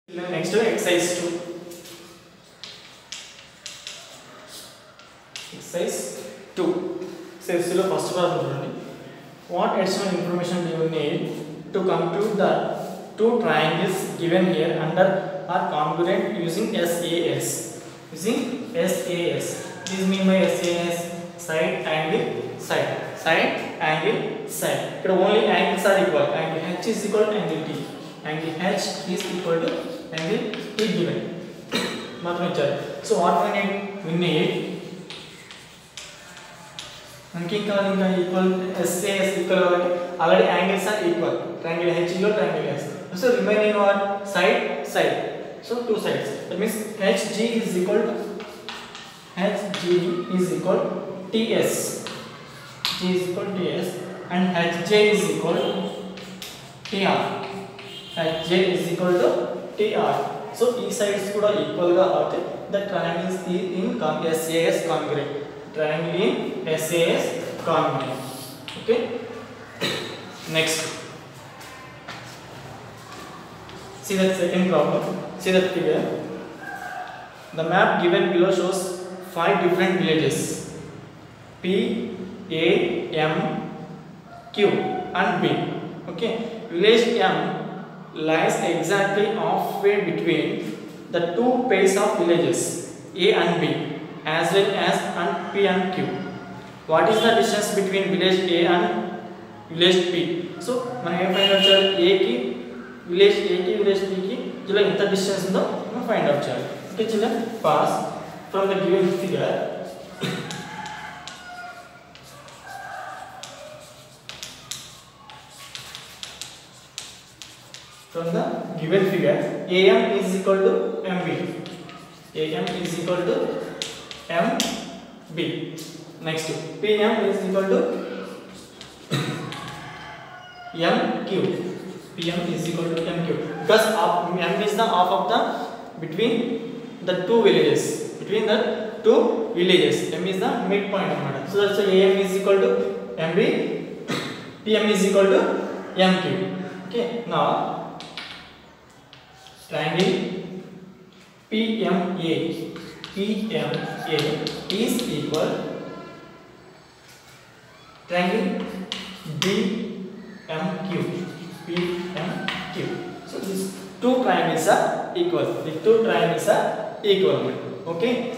Next to exercise 2. Exercise 2. Says first problem. What additional information do you need to compute the two triangles given here under are congruent using SAS? Using SAS. This mean by SAS side angle side. Side angle side. Here only angles are equal. Angle H is equal to angle T. Angle H is equal to angle T given. So what we need equal SAS equal already angles are equal. Triangle H equal triangle S. So remaining what? Side side. So two sides. That means HG is equal to TS. G is equal to TS and HJ is equal to TR. HJ is equal to TR. So each sides kuda equal ga avute the triangle is in SAS congruent. Triangle in SAS congruent. Okay. Next. See that second problem. See that figure. The map given below shows 5 different villages P, A, M, Q and B. Okay. Village M lies exactly halfway between the two pairs of villages A and B, as well as P and Q. What is the distance between village A and village P? So, we find out A ki village A ki village B ki jila inta distance undo we find out cheyali. Okay children, pass from the given figure. From the given figure, AM is equal to MB. AM is equal to MB. Next, PM is equal to MQ. PM is equal to MQ. Because M is the half of the between the two villages. Between the two villages, M is the midpoint. So that's why AM is equal to MB. PM is equal to MQ. Okay. Now triangle PMA is equal triangle BMQ. So these two triangles are equal. The two triangles are equal. Okay.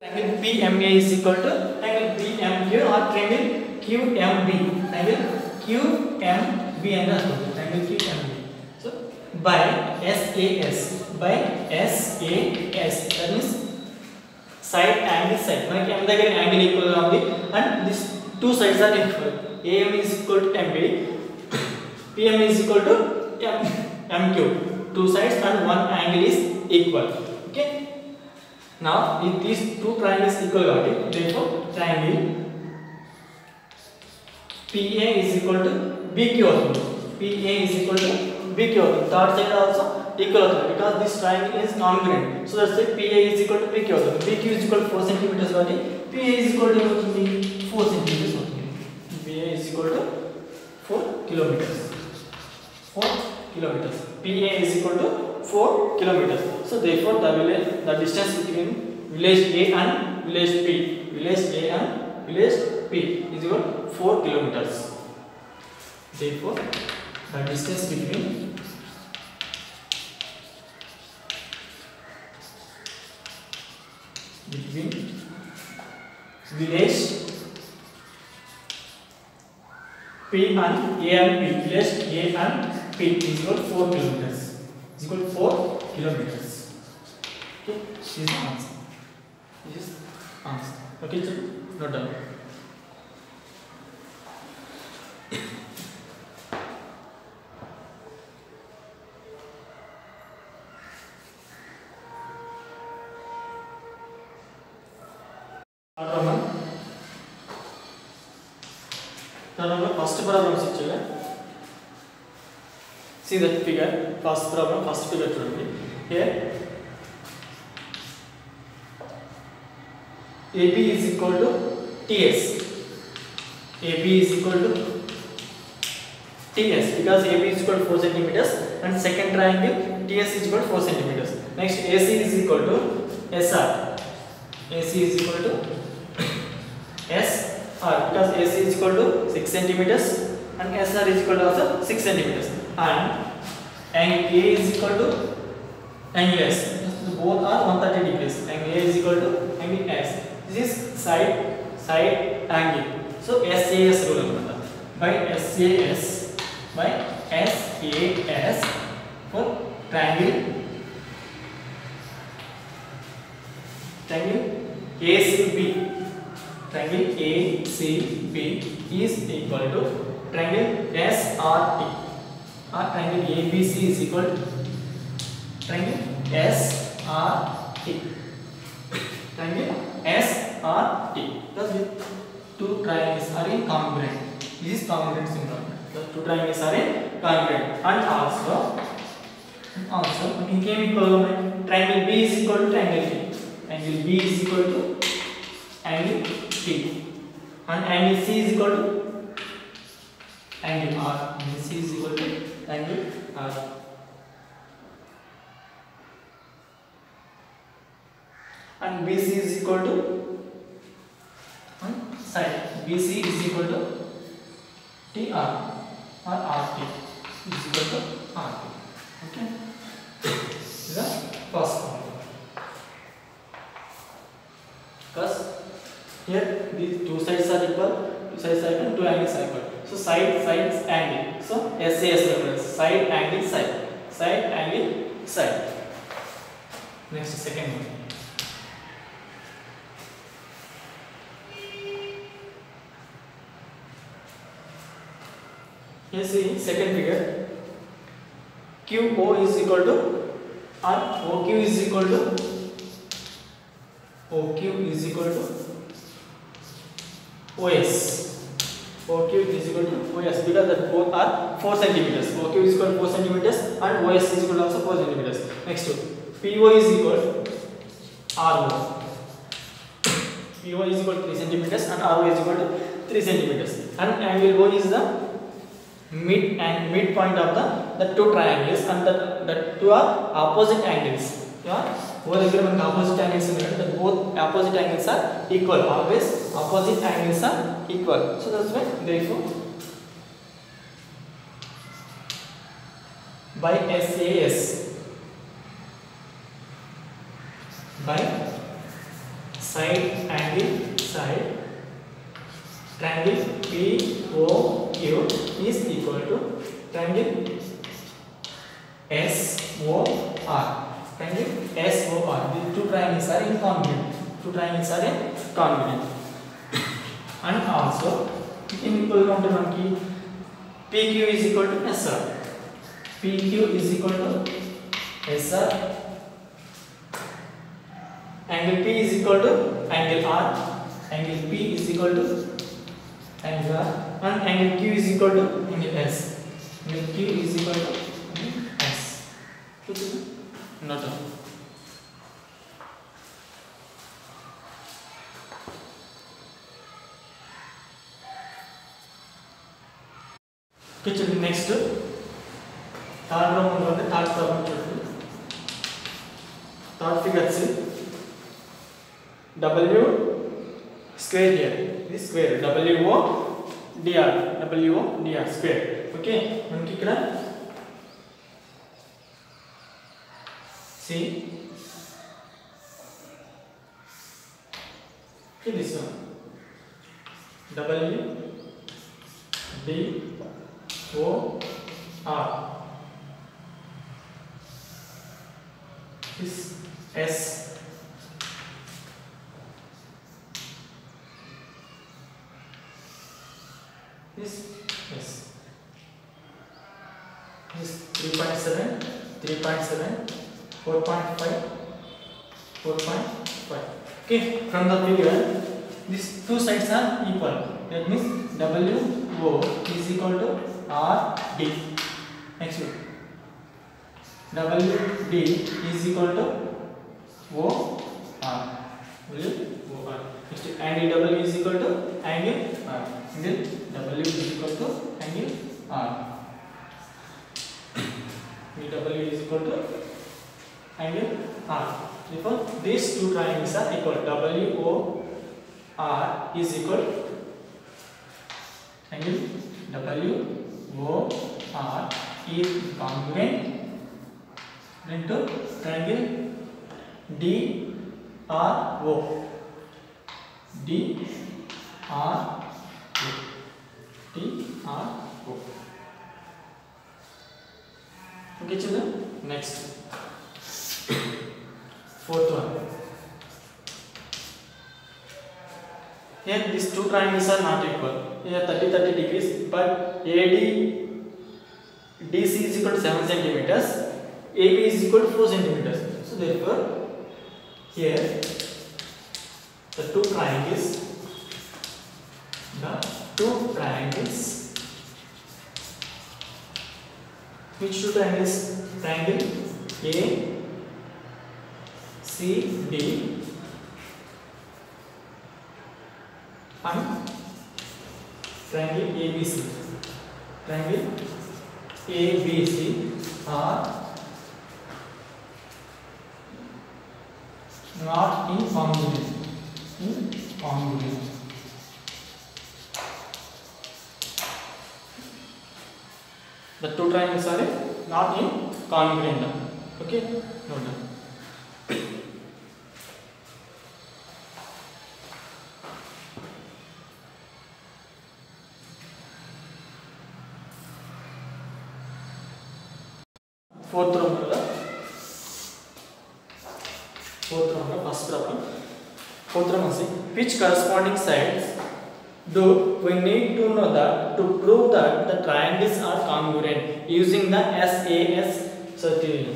Triangle PMA is equal to triangle BMQ or triangle QMB. Triangle QMB and triangle QMB. So by SAS, that means side angle side. Manaki M దగ్గర angle equal గా ఉంది and these two sides are equal. AM is equal to MB, PM is equal to MQ. Two sides and one angle is equal. Okay. Now if these two triangles equal కాబట్టి therefore triangle PA is equal to BQ also. PA is equal to BQ also. Third side also equal also because this triangle is congruent. So that's why PA is equal to BQ also. BQ is equal to 4 centimeters కాబట్టి PA is equal to 4 centimeters అవుతుంది. PA is equal to 4 kilometers. 4 kilometers. PA is equal to 4 kilometers. So therefore the distance between village A and village P, village A and village P is equal to 4 kilometers. Therefore, the distance between village P and A and P, village A and P is equal to 4 kilometers. Is equal to 4 kilometers. Okay, this is the answer. This is answer. Okay, so note down. First problem see that figure. First problem, first figure here. AB is equal to TS. AB is equal to TS, because AB is equal to 4 centimeters and second triangle TS is equal to 4 centimeters. Next AC is equal to SR. AC is equal to SR because AC is equal to 6 centimeters and SR is equal to also 6 centimeters. And angle A is equal to angle S. Both are 130 degrees. Angle A is equal to angle S. This is side angle. So SAS rule by SAS for triangle ACB. Triangle ACB is equal to triangle SRT. Or triangle ABC is equal to triangle SRT. Triangle SRT. Because with two triangles are in congruent. This is congruent syndrome. The two triangles are in congruent. And also we can equal triangle B is equal to triangle T. Angle B is equal to angle T. And angle C is equal to angle R. Angle C is equal to angle R. And BC is equal to side. BC is equal to TR or RT is equal to RT. Okay. This is the first one. Because here these two sides are equal, two angles are equal. So sides angle. So SAS reference side angle side. Next second one. Here see second figure. QO is equal to or OQ is equal to OS. OQ is equal to OS because that both are 4 centimeters. OQ is equal to 4 centimeters and OS is equal to also 4 centimeters. Next PO is equal to RO. PO is equal to 3 centimeters and RO is equal to 3 centimeters. And angle O is the midpoint of the two triangles and the two are opposite angles. Both opposite angles that both opposite angles are equal. Always opposite angles are equal. So that's why therefore by SAS by side angle side triangle POQ is equal to triangle SOR. Triangle SOR. These two triangles are incongruent. And also we can equal counter PQ is equal to SR. PQ is equal to SR. Angle P is equal to angle R. Angle P is equal to angle R. And angle Q is equal to angle S. Angle Q is equal to angle S. Not done. Okay, children, next third round on the third problem. Third figure see W square here. This square WO dr square. Okay, మనకి ఇక్కడ see okay, this one W D O R, this S, this S, this 3.7, 4.5. Okay, from the figure these two sides are equal. That means WO is equal to RD. Next one, WD is equal to OR. Next, angle W is equal to angle R. Angle W is equal to angle R. VW is equal to angle R. Therefore, these two triangles are equal. WOR is equal angle WOR is congruent into triangle DRO. DRO. Okay, children. Next, fourth one. Here these two triangles are not equal. Here 30 degrees, but DC is equal to 7 centimeters, AB is equal to 4 centimeters. So therefore, here the two triangles, which two triangles? Triangle ACD and triangle ABC. Triangle ABC are not incongruent. The two triangles are not incongruent. Okay, note down. Fourth round, first problem. Fourth round, which corresponding sides do we need to know that to prove that the triangles are congruent using the SAS criterion.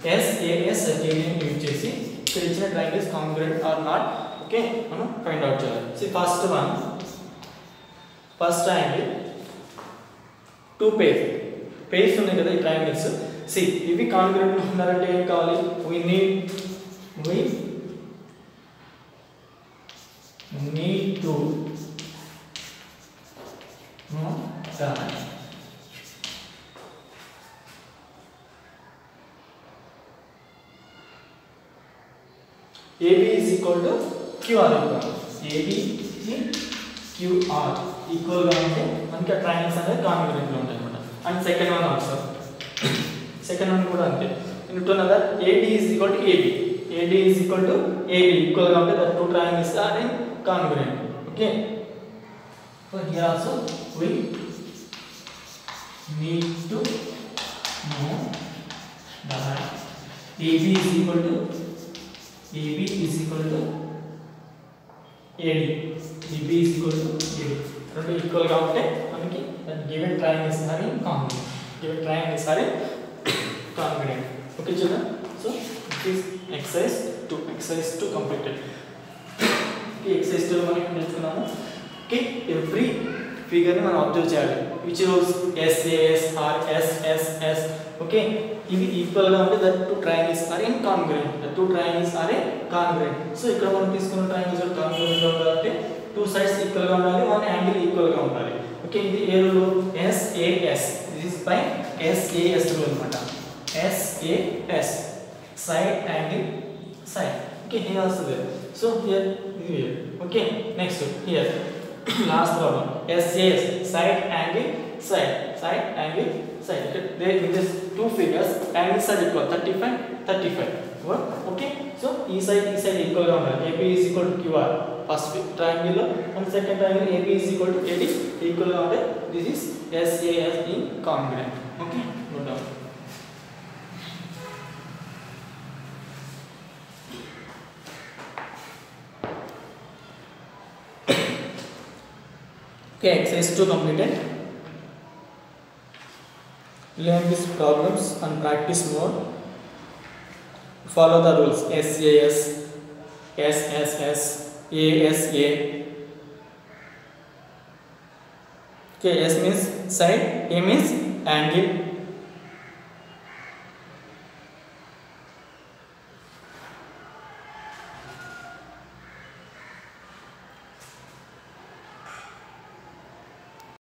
SAS criterion use chesi ichina triangles congruent or not, okay, మనం find out చేయాలి. See, first one, first triangle, two pairs ఉన్నాయి కదా ఈ triangles. See, ఇవి congruent ఉన్నారంటే ఏం కావాలి? we need to know that AB is equal to QR equal. AB QR equal గా ఉంటే మనకి ట్రయాంగిల్స్ అనేది కాంగ్రుయెంట్ గా ఉంటాయి అన్నమాట. And second one also, second one కూడా అంతే. you know that AD is equal to AB. AD is equal to AB equal గా ఉంటే the two triangles are in congruent. Okay, so here also we need to know that AB is equal to AD. AB is equal to AD. రెండు equal గా ఉంటే మనకి given triangles are congruent. Okay, children. So this is exercise 2 completed. Okay, exercise 2 మనం నేర్చుకున్నాము. Okay, every figure ని మనం observe చేయాలి. which rows SAS or SSS. Okay, ఇవి ఈక్వల్ గా ఉంటే the two triangles are congruent. So ఇక్కడ మనం తీసుకున్న triangles congruent గా ఉండాలంటే two sides ఈక్వల్ గా ఉండాలి, one angle ఈక్వల్ గా ఉండాలి. ఓకే, ఇది ఏ rule? SAS. this is by SAS rule అన్నమాట. SAS, side angle side. Okay, here also there. So here. Okay, next here last problem, SAS, side angle side. There with this two figures angles are equal, 35. Okay, so each side equal గా ఉండాలి. AB is equal to QR first triangle and second triangle AB is equal to AD equal గా ఉంటే this is SAS incongruent. Okay, note down. Okay, exercise 2 completed. Learn these problems and practice more. Follow the rules SAS, SSS, ASA. Okay, S means side, A means angle,